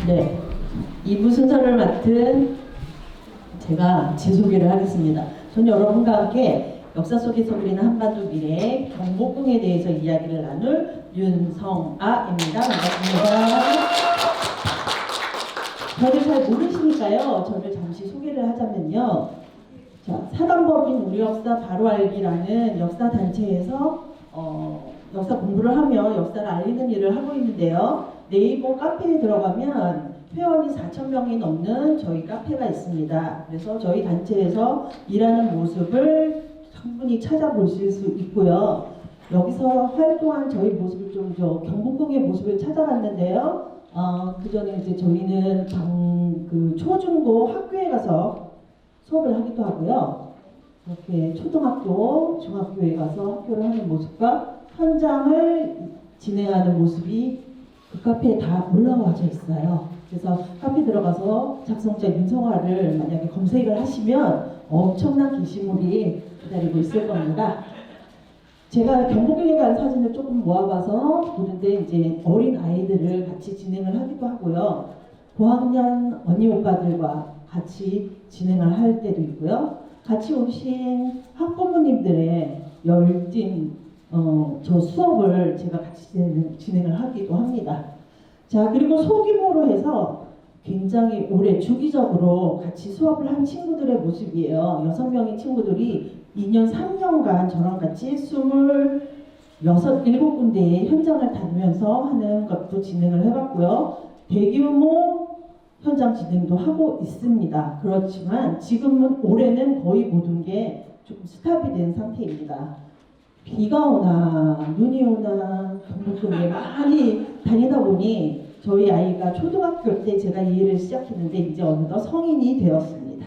네, 2부 순서를 맡은 제가 제 소개를 하겠습니다. 전 여러분과 함께 역사 속에서 그리는 한반도 미래 경복궁에 대해서 이야기를 나눌 윤성아입니다. 반갑습니다. 저를 잘 모르시니까요. 저를 잠시 소개를 하자면요. 자, 사단법인 우리 역사 바로 알기라는 역사 단체에서 역사 공부를 하며 역사를 알리는 일을 하고 있는데요. 네이버 카페에 들어가면 회원이 4,000명이 넘는 저희 카페가 있습니다. 그래서 저희 단체에서 일하는 모습을 충분히 찾아보실 수 있고요. 여기서 활동한 저희 모습을 좀 경복궁의 모습을 찾아봤는데요. 그 전에 이제 저희는 초중고 학교에 가서 수업을 하기도 하고요. 이렇게 초등학교, 중학교에 가서 학교를 하는 모습과 현장을 진행하는 모습이 그 카페에 다 올라와져 있어요. 그래서 카페 들어가서 작성자 윤성아를 만약에 검색을 하시면 엄청난 게시물이 기다리고 있을 겁니다. 제가 경복궁에 간 사진을 조금 모아봐서 보는데 이제 어린 아이들을 같이 진행을 하기도 하고요. 고학년 언니 오빠들과 같이 진행을 할 때도 있고요. 같이 오신 학부모님들의 열띤 저 수업을 제가 같이 진행을 하기도 합니다. 자, 그리고 소규모로 해서 굉장히 오래 주기적으로 같이 수업을 한 친구들의 모습이에요. 6명의 친구들이 2년, 3년간 저랑 같이 27군데의 현장을 다니면서 하는 것도 진행을 해봤고요. 대규모 현장 진행도 하고 있습니다. 그렇지만 지금은 올해는 거의 모든 게 조금 스탑이 된 상태입니다. 비가 오나 눈이 오나 경복궁에 많이 다니다 보니 저희 아이가 초등학교 때 제가 이 일을 시작했는데 이제 어느덧 성인이 되었습니다.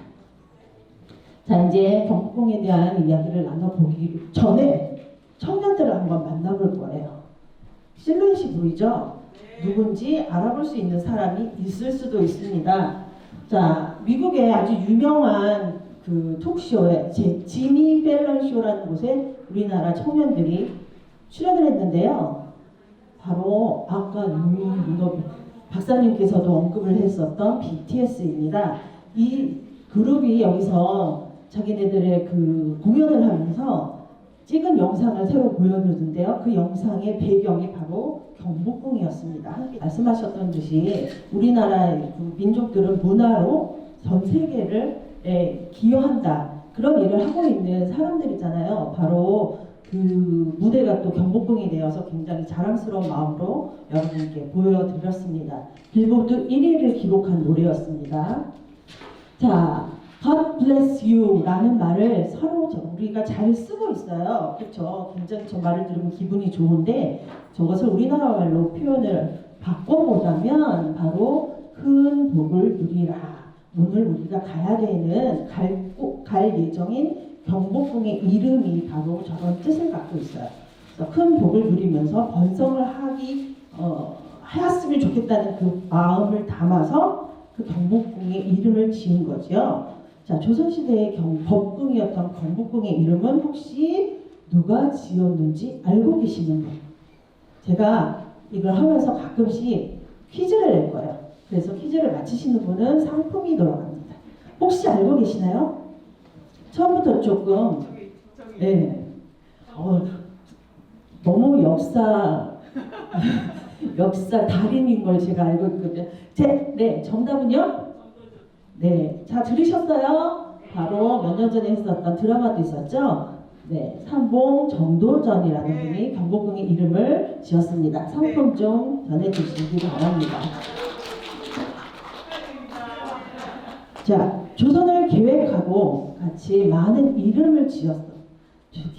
자, 이제 경복궁에 대한 이야기를 나눠보기 전에 청년들을 한번 만나볼 거예요. 실루엣이 보이죠? 누군지 알아볼 수 있는 사람이 있을 수도 있습니다. 자, 미국의 아주 유명한 그 톡쇼에 지미 펠런 쇼라는 곳에 우리나라 청년들이 출연을 했는데요. 바로 아까 박사님께서도 언급을 했었던 BTS입니다. 이 그룹이 여기서 자기네들의 그 공연을 하면서 찍은 영상을 새로 보여주는데요. 그 영상의 배경이 바로 경복궁이었습니다. 말씀하셨던 듯이 우리나라의 그 민족들은 문화로 전 세계를 기여한다. 그런 일을 하고 있는 사람들이잖아요. 바로 그 무대가 또 경복궁이 되어서 굉장히 자랑스러운 마음으로 여러분께 보여드렸습니다. 빌보드 1위를 기록한 노래였습니다. 자, God bless you 라는 말을 서로 우리가 잘 쓰고 있어요. 그렇죠? 굉장히 저 말을 들으면 기분이 좋은데 저것을 우리나라 말로 표현을 바꿔보자면 바로 큰 복을 누리라. 오늘 우리가 가야 되는 갈 예정인 경복궁의 이름이 바로 저런 뜻을 갖고 있어요. 그래서 큰 복을 누리면서 번성을 하였으면 좋겠다는 그 마음을 담아서 그 경복궁의 이름을 지은 거죠. 자, 조선시대의 법궁이었던 경복궁의 이름은 혹시 누가 지었는지 알고 계시는 분? 제가 이걸 하면서 가끔씩 퀴즈를 낼 거예요. 그래서 퀴즈를 맞히시는 분은 상품이 돌아갑니다. 혹시 알고 계시나요? 처음부터 조금 네. 너무 역사 달인인 걸 제가 알고 있거든요. 네, 정답은요? 네, 자, 들으셨어요? 바로 몇 년 전에 했었던 드라마도 있었죠? 네, 삼봉 정도전이라는 분이 경복궁의 이름을 지었습니다. 상품 좀 전해주시기 바랍니다. 자, 조선을 계획하고 같이 많은 이름을 지었어.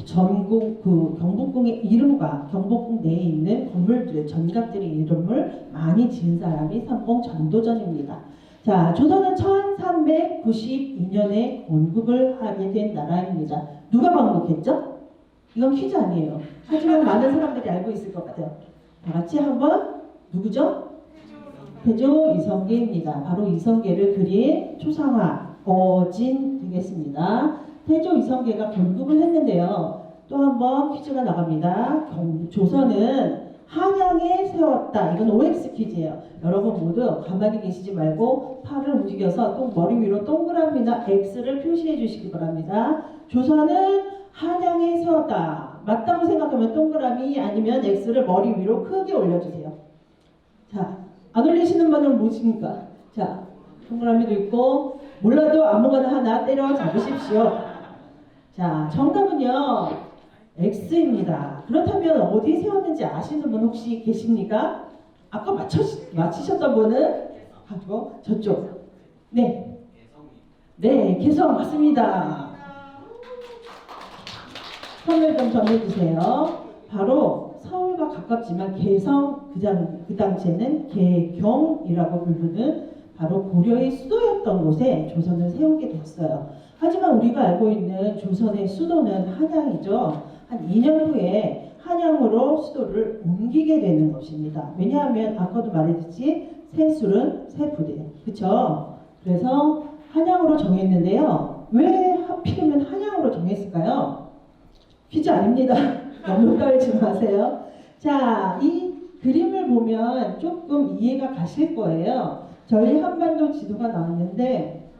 전국 경복궁의 이름과 경복궁 내에 있는 건물들의 전각들의 이름을 많이 지은 사람이 삼봉 전도전입니다. 자, 조선은 1392년에 건국을 하게 된 나라입니다. 누가 건국했죠? 이건 퀴즈 아니에요. 하지만 많은 사람들이 알고 있을 것 같아요. 다 같이 한번 누구죠? 태조 이성계입니다. 바로 이성계를 그린 초상화 어진 되겠습니다. 태조 이성계가 건국을 했는데요. 또 한번 퀴즈가 나갑니다. 조선은 한양에 세웠다. 이건 OX 퀴즈예요. 여러분 모두 가만히 계시지 말고 팔을 움직여서 또 머리 위로 동그라미나 X를 표시해 주시기 바랍니다. 조선은 한양에 세웠다. 맞다고 생각하면 동그라미 아니면 X를 머리 위로 크게 올려주세요. 자, 안 올리시는 분은 뭐십니까? 자, 동그라미도 있고 몰라도 아무거나 하나 때려 잡으십시오. 자, 정답은요 X입니다. 그렇다면 어디 세웠는지 아시는 분 혹시 계십니까? 아까 맞히셨던 분은 저쪽. 네, 네, 개성 맞습니다. 선물 좀 전해주세요. 바로 서울과 가깝지만 개성 그 당시에는 개경이라고 부르는 바로 고려의 수도였던 곳에 조선을 세우게 됐어요. 하지만 우리가 알고 있는 조선의 수도는 한양이죠. 한 2년 후에 한양으로 수도를 옮기게 되는 것입니다. 왜냐하면 아까도 말했듯이 세술은 세부대, 그렇죠? 그래서 한양으로 정했는데요. 왜 하필이면 한양으로 정했을까요? 퀴즈 아닙니다. 너무 떨지 마세요. 자, 이 그림을 보면 조금 이해가 가실 거예요. 저희 한반도 지도가 나왔는데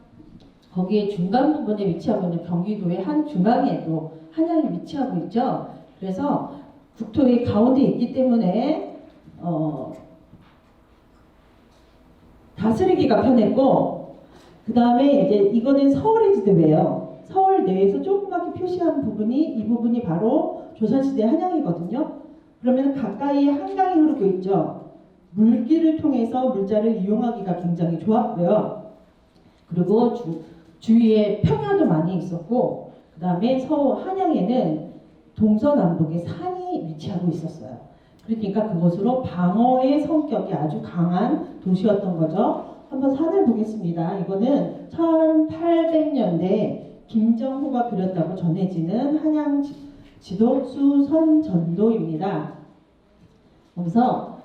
거기에 중간 부분에 위치하고 있는 경기도의 한 중앙에도 한양이 위치하고 있죠. 그래서 국토의 가운데 있기 때문에 다스리기가 편했고, 그 다음에 이제 이거는 서울의 지도예요. 서울 내에서 조그맣게 표시한 부분이 이 부분이 바로 조선시대 한양이거든요. 그러면 가까이에 한강이 흐르고 있죠. 물길을 통해서 물자를 이용하기가 굉장히 좋았고요. 그리고 주위에 평야도 많이 있었고, 그 다음에 한양에는 동서남북에 산이 위치하고 있었어요. 그러니까 그것으로 방어의 성격이 아주 강한 도시였던 거죠. 한번 산을 보겠습니다. 이거는 1800년대 김정호가 그렸다고 전해지는 한양 지도 수선전도입니다. 그래서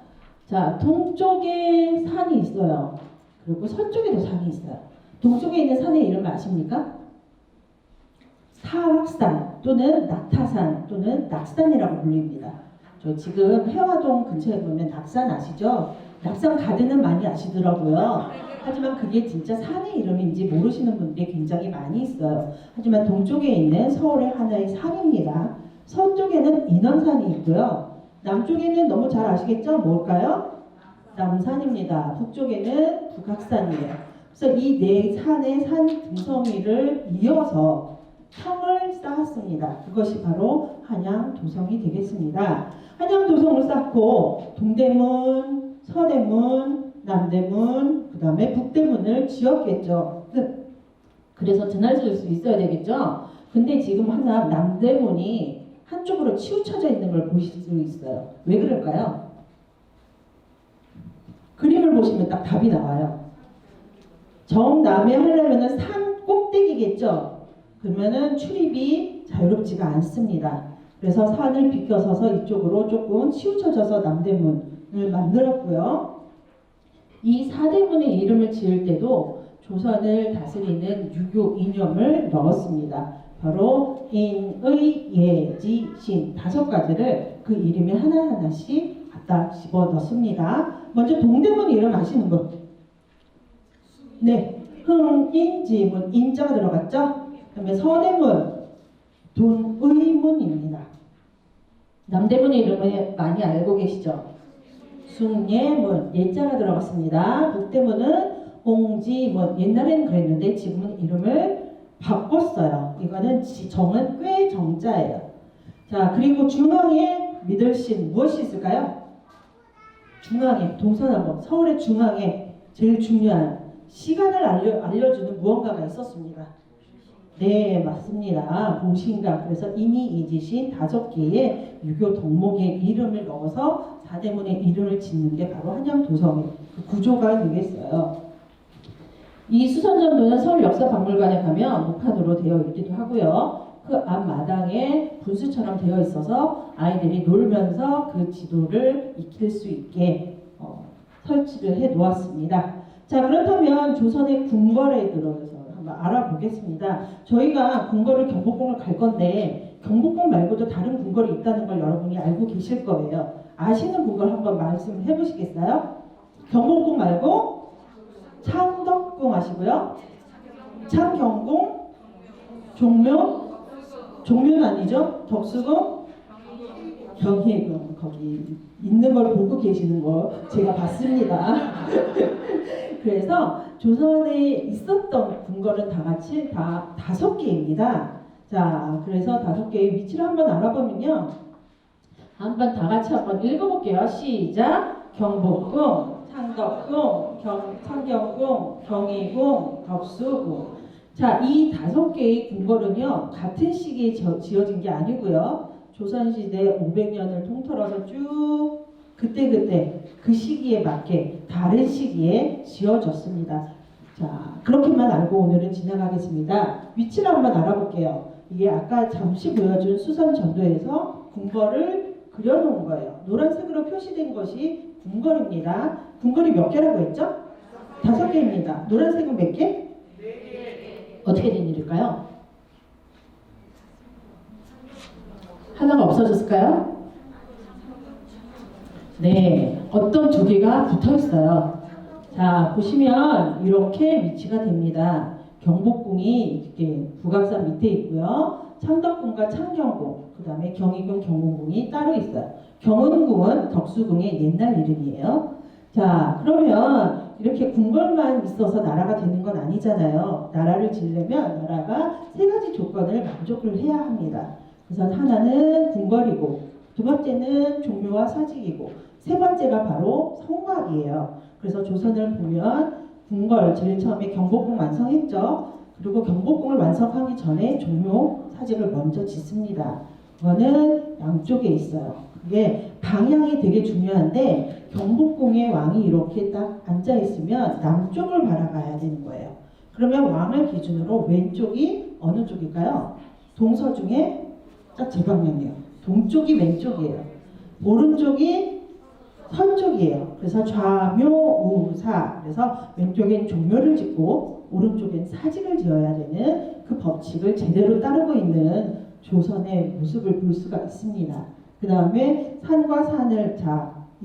자, 동쪽에 산이 있어요. 그리고 서쪽에도 산이 있어요. 동쪽에 있는 산의 이름 아십니까? 사락산 또는 낙타산 또는 낙산이라고 불립니다. 저 지금 해화동 근처에 보면 낙산 아시죠? 낙산 가든은 많이 아시더라고요. 하지만 그게 진짜 산의 이름인지 모르시는 분들이 굉장히 많이 있어요. 하지만 동쪽에 있는 서울의 하나의 산입니다. 서쪽에는 인왕산이 있고요. 남쪽에는 너무 잘 아시겠죠? 뭘까요? 남산입니다. 북쪽에는 북악산이에요. 그래서 이 네 산의 산 등성이를 이어서 성을 쌓았습니다. 그것이 바로 한양도성이 되겠습니다. 한양도성을 쌓고 동대문, 서대문, 남대문, 그 다음에 북대문을 지었겠죠. 그래서 드나들 수 있어야 되겠죠. 근데 지금 남대문이 한쪽으로 치우쳐져 있는 걸 보실 수 있어요. 왜 그럴까요? 그림을 보시면 딱 답이 나와요. 정남에 하려면 산 꼭대기겠죠. 그러면은 출입이 자유롭지가 않습니다. 그래서 산을 비껴서서 이쪽으로 조금 치우쳐져서 남대문을 만들었고요. 이 사대문의 이름을 지을 때도 조선을 다스리는 유교 이념을 넣었습니다. 바로 인의 예지 신 5가지를 그 이름에 하나하나씩 갖다 집어넣습니다. 먼저 동대문 이름 아시는 분? 네, 흥인지문 인자가 들어갔죠? 그다음에 서대문 돈의문입니다. 남대문의 이름을 많이 알고 계시죠? 숭례문 예자가 들어갔습니다. 북대문은 홍지문 옛날에는 그랬는데 지금은 이름을 바꿨어요. 이거는 정은 꽤 정자예요. 자, 그리고 중앙에 믿을신 무엇이 있을까요? 중앙에 동서남북 서울의 중앙에 제일 중요한 시간을 알려주는 무언가가 있었습니다. 네, 맞습니다. 보신각. 그래서 인이 이지신 5개의 유교 덕목의 이름을 넣어서 사대문의 이름을 짓는 게 바로 한양도성의 그 구조가 되겠어요. 이 수선전도는 서울역사박물관에 가면 목판으로 되어 있기도 하고요. 그 앞마당에 분수처럼 되어 있어서 아이들이 놀면서 그 지도를 익힐 수 있게 설치를 해 놓았습니다. 자, 그렇다면 조선의 궁궐에 들어서 한번 알아보겠습니다. 저희가 궁궐을 경복궁을 갈 건데 경복궁 말고도 다른 궁궐이 있다는 걸 여러분이 알고 계실 거예요. 아시는 분걸 한번 말씀해 보시겠어요? 경복궁 말고 창덕궁 아시고요. 창경궁, 종묘는 아니죠? 덕수궁, 경희궁. 거기 있는 걸 보고 계시는 거 제가 봤습니다. 그래서 조선에 있었던 궁궐은 다 같이 다 5개입니다. 자, 그래서 5개의 위치를 한번 알아보면요. 한번 다 같이 한번 읽어볼게요. 시작! 경복궁, 창덕궁, 창경궁, 경희궁, 덕수궁. 자, 이 5개의 궁궐은요, 같은 시기에 지어진 게 아니고요. 조선시대 500년을 통틀어서 쭉 그때 그 시기에 맞게 다른 시기에 지어졌습니다. 자, 그렇게만 알고 오늘은 지나가겠습니다. 위치를 한번 알아볼게요. 이게 아까 잠시 보여준 수선 전도에서 궁궐을 그려놓은 거예요. 노란색으로 표시된 것이 궁궐입니다. 궁궐이 몇 개라고 했죠? 5개입니다. 노란색은 몇 개? 4개. 어떻게 된 일일까요? 하나가 없어졌을까요? 네, 어떤 2개가 붙어 있어요. 자, 보시면 이렇게 위치가 됩니다. 경복궁이 이렇게 북악산 밑에 있고요. 창덕궁과 창경궁, 그 다음에 경희궁, 경운궁이 따로 있어요. 경운궁은 덕수궁의 옛날 이름이에요. 자, 그러면 이렇게 궁궐만 있어서 나라가 되는 건 아니잖아요. 나라를 지으려면 나라가 3가지 조건을 만족을 해야 합니다. 그래서 하나는 궁궐이고, 2번째는 종묘와 사직이고, 3번째가 바로 성곽이에요. 그래서 조선을 보면 궁궐, 제일 처음에 경복궁 완성했죠. 그리고 경복궁을 완성하기 전에 종묘, 사직을 먼저 짓습니다. 그거는 양쪽에 있어요. 그게 방향이 되게 중요한데 경복궁의 왕이 이렇게 딱 앉아있으면 남쪽을 바라봐야 되는 거예요. 그러면 왕을 기준으로 왼쪽이 어느 쪽일까요? 동서중에 딱 제 방향이에요. 동쪽이 왼쪽이에요. 오른쪽이 서쪽이에요. 그래서 좌묘우사. 그래서 왼쪽엔 종묘를 짓고 오른쪽엔 사직을 지어야 되는 그 법칙을 제대로 따르고 있는 조선의 모습을 볼 수가 있습니다. 그 다음에 산과 산을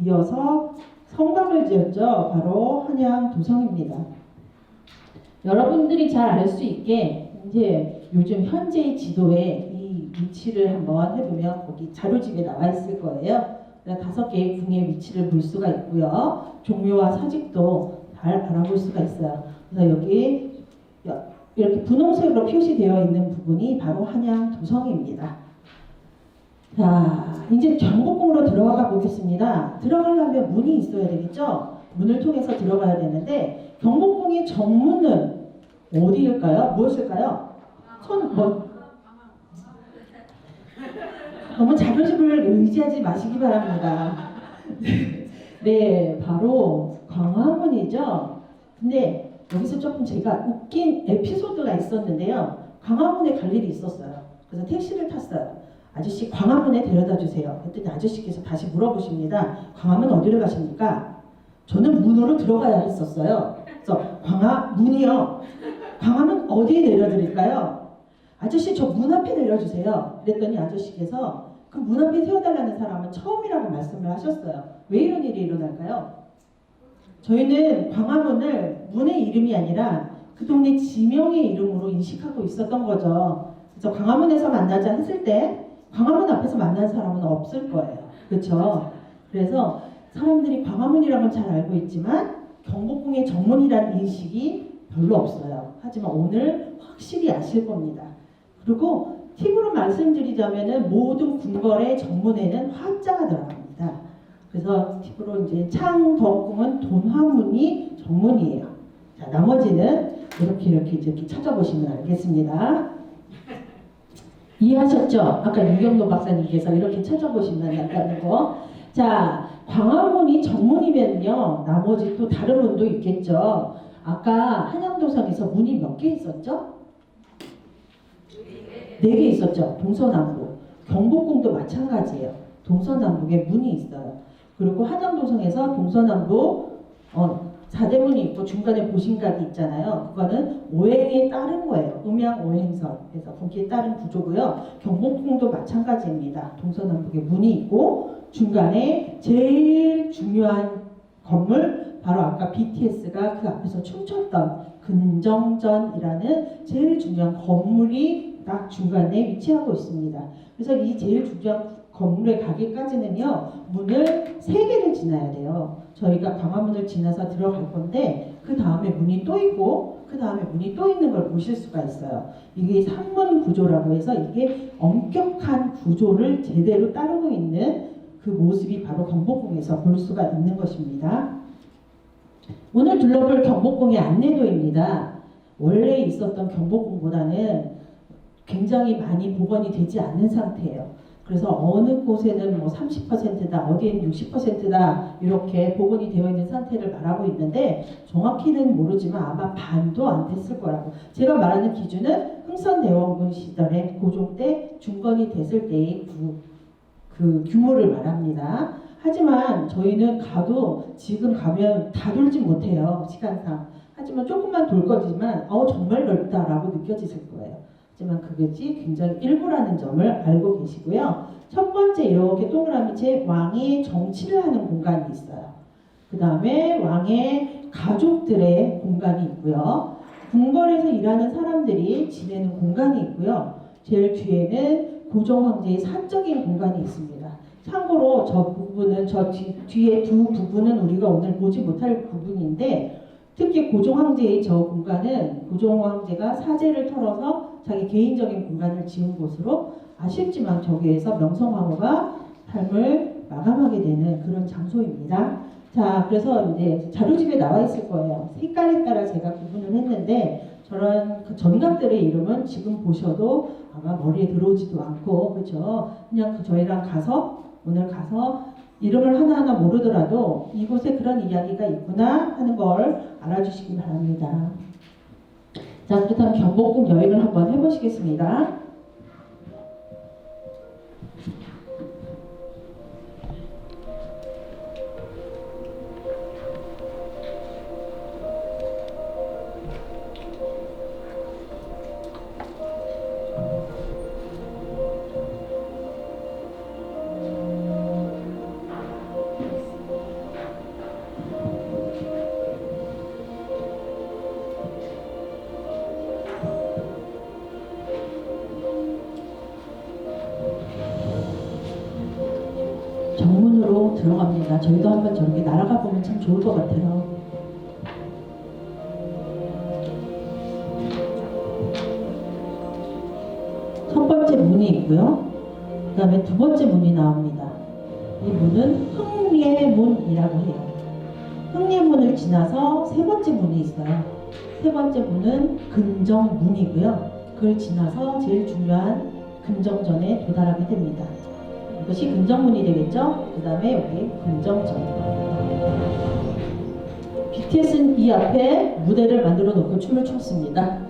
이어서 성곽을 지었죠. 바로 한양도성입니다. 여러분들이 잘 알 수 있게 이제 요즘 현재의 지도에 이 위치를 한번 해보면 거기 자료집에 나와 있을 거예요. 5개의 궁의 위치를 볼 수가 있고요. 종묘와 사직도 잘 알아볼 수가 있어요. 그래서 여기 이렇게 분홍색으로 표시되어 있는 부분이 바로 한양도성입니다. 자, 이제 경복궁으로 들어가 보겠습니다. 들어가려면 문이 있어야 되겠죠? 문을 통해서 들어가야 되는데 경복궁의 정문은 어디일까요? 무엇일까요? 너무 자료집을 의지하지 마시기 바랍니다. 네, 바로 광화문이죠. 근데 여기서 조금 제가 웃긴 에피소드가 있었는데요. 광화문에 갈 일이 있었어요. 그래서 택시를 tas어요. 아저씨 광화문에 데려다 주세요. 그랬더니 아저씨께서 다시 물어보십니다. 광화문 어디로 가십니까? 저는 문으로 들어가야 했었어요. 그래서 문이요. 광화문 어디에 내려드릴까요? 아저씨 저 문 앞에 내려주세요. 그랬더니 아저씨께서 그 문 앞에 세워달라는 사람은 처음이라고 말씀을 하셨어요. 왜 이런 일이 일어날까요? 저희는 광화문을 문의 이름이 아니라 그 동네 지명의 이름으로 인식하고 있었던 거죠. 그래서 광화문에서 만나자 했을 때 광화문 앞에서 만난 사람은 없을 거예요. 그렇죠? 그래서 사람들이 광화문이라고는 잘 알고 있지만 경복궁의 정문이라는 인식이 별로 없어요. 하지만 오늘 확실히 아실 겁니다. 그리고 팁으로 말씀드리자면은 모든 궁궐의 정문에는 화자가 들어갑니다. 그래서 팁으로 이제 창덕궁은 돈화문이 정문이에요. 자, 나머지는 이렇게 찾아보시면 알겠습니다. 이해하셨죠? 아까 윤경로 박사님께서 이렇게 찾아보시면 안다는 거. 자, 광화문이 정문이면요, 나머지 또 다른 문도 있겠죠. 아까 한양도성에서 문이 몇 개 있었죠? 4개 있었죠. 동서남북. 경복궁도 마찬가지예요. 동서남북에 문이 있어요. 그리고 한양도성에서 동서남북 4대문이 있고 중간에 보신각이 있잖아요. 그거는 오행에 따른 거예요. 음양오행선. 그래서 거기에 따른 구조고요. 경복궁도 마찬가지입니다. 동서남북에 문이 있고 중간에 제일 중요한 건물, 바로 아까 BTS가 그 앞에서 춤췄던 근정전이라는 제일 중요한 건물이 딱 중간에 위치하고 있습니다. 그래서 이 제일 중요한 건물에 가기까지는요, 문을 3개를 지나야 돼요. 저희가 광화문을 지나서 들어갈 건데, 그 다음에 문이 또 있고, 그 다음에 문이 또 있는 걸 보실 수가 있어요. 이게 3문 구조라고 해서 이게 엄격한 구조를 제대로 따르고 있는 그 모습이 바로 경복궁에서 볼 수가 있는 것입니다. 오늘 둘러볼 경복궁의 안내도입니다. 원래 있었던 경복궁보다는 굉장히 많이 복원이 되지 않는 상태예요. 그래서 어느 곳에는 뭐 30%다, 어디에는 60%다 이렇게 복원이 되어 있는 상태를 말하고 있는데 정확히는 모르지만 아마 반도 안 됐을 거라고. 제가 말하는 기준은 흥선대원군 시절에 고종 때 중건이 됐을 때의 그 규모를 말합니다. 하지만 저희는 가도 지금 가면 다 돌진 못해요, 시간상. 하지만 조금만 돌 거지만 정말 넓다라고 느껴지실 거예요. 하지만 그것이 굉장히 일부라는 점을 알고 계시고요. 첫 번째 이렇게 동그라미 채 왕이 정치를 하는 공간이 있어요. 그 다음에 왕의 가족들의 공간이 있고요. 궁궐에서 일하는 사람들이 지내는 공간이 있고요. 제일 뒤에는 고종 황제의 사적인 공간이 있습니다. 참고로 저 부분은 뒤에 두 부분은 우리가 오늘 보지 못할 부분인데, 특히 고종 황제의 저 공간은 고종 황제가 사제를 털어서 자기 개인적인 공간을 지은 곳으로, 아쉽지만 저기에서 명성황후가 삶을 마감하게 되는 그런 장소입니다. 자, 그래서 이제 자료집에 나와 있을 거예요. 색깔에 따라 제가 구분을 했는데, 저런 그 전각들의 이름은 지금 보셔도 아마 머리에 들어오지도 않고, 그렇죠? 그냥 저희랑 오늘 가서 이름을 하나하나 모르더라도 이곳에 그런 이야기가 있구나 하는 걸 알아주시기 바랍니다. 자, 그렇다면 경복궁 여행을 한번 해보시겠습니다. 정문으로 들어갑니다. 저희도 한번 저렇게 날아가 보면 참 좋을 것 같아요. 첫 번째 문이 있고요. 그 다음에 두 번째 문이 나옵니다. 이 문은 흥례문이라고 해요. 흥례문을 지나서 세 번째 문이 있어요. 세 번째 문은 근정문이고요. 그걸 지나서 제일 중요한 근정전에 도달하게 됩니다. 이것이 근정문이 되겠죠? 그 다음에 여기 근정전. BTS는 이 앞에 무대를 만들어 놓고 춤을 췄습니다.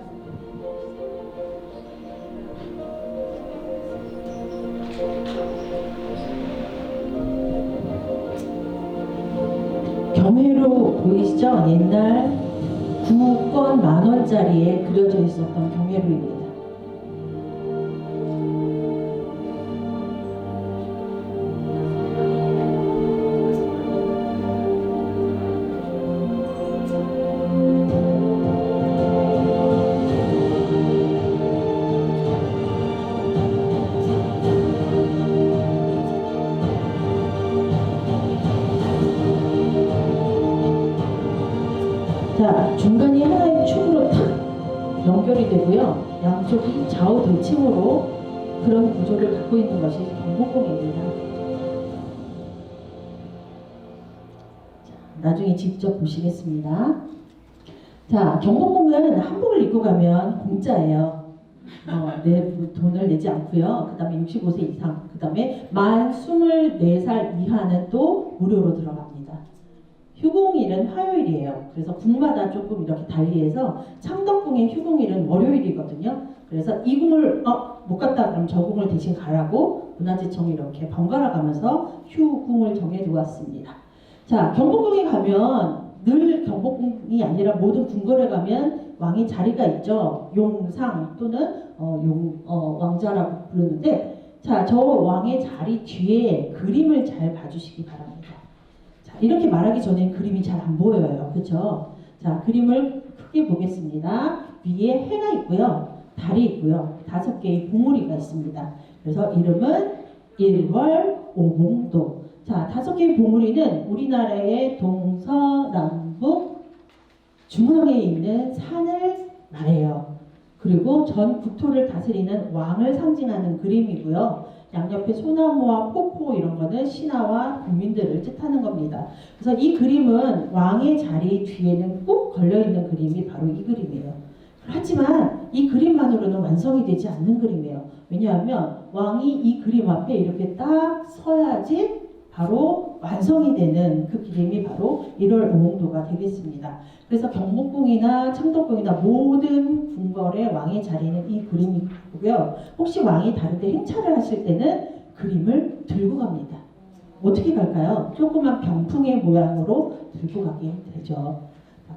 경회로 보이시죠? 옛날 구권 10,000원짜리에 그려져 있었던 경회로입니다. 자, 중간이 하나의 축으로 탁 연결이 되고요. 양쪽이 좌우 대칭으로 그런 구조를 갖고 있는 것이 경복궁입니다. 자, 나중에 직접 보시겠습니다. 자, 경복궁은 한복을 입고 가면 공짜예요. 내 돈을 내지 않고요. 그 다음에 65세 이상, 그 다음에 만 24살 이하는 또 무료로 들어갑니다. 휴공일은 화요일이에요. 그래서 궁마다 조금 이렇게 달리해서 창덕궁의 휴공일은 월요일이거든요. 그래서 이 궁을 못 갔다 그럼 저 궁을 대신 가라고 문화재청이 이렇게 번갈아 가면서 휴궁을 정해두었습니다. 자, 경복궁에 가면 늘 경복궁이 아니라 모든 궁궐에 가면 왕이 자리가 있죠. 용상 또는 왕자라고 부르는데, 자, 저 왕의 자리 뒤에 그림을 잘 봐주시기 바랍니다. 자, 이렇게 말하기 전에 그림이 잘 안 보여요. 그렇죠? 자, 그림을 크게 보겠습니다. 위에 해가 있고요. 달이 있고요. 5개의 봉우리가 있습니다. 그래서 이름은 일월오봉도. 자, 5개의 봉우리는 우리나라의 동서남북 중앙에 있는 산을 말해요. 그리고 전 국토를 다스리는 왕을 상징하는 그림이고요. 양옆에 소나무와 폭포 이런 거는 신하와 국민들을 뜻하는 겁니다. 그래서 이 그림은 왕의 자리 뒤에는 꼭 걸려있는 그림이 바로 이 그림이에요. 하지만 이 그림만으로는 완성이 되지 않는 그림이에요. 왜냐하면 왕이 이 그림 앞에 이렇게 딱 서야지 바로 완성이 되는 그 그림이 바로 1월 오봉도가 되겠습니다. 그래서 경복궁이나 창덕궁이나 모든 궁궐의 왕의 자리는 이 그림이고요. 혹시 왕이 다른데 행차를 하실 때는 그림을 들고 갑니다. 어떻게 갈까요? 조그만 병풍의 모양으로 들고 가게 되죠.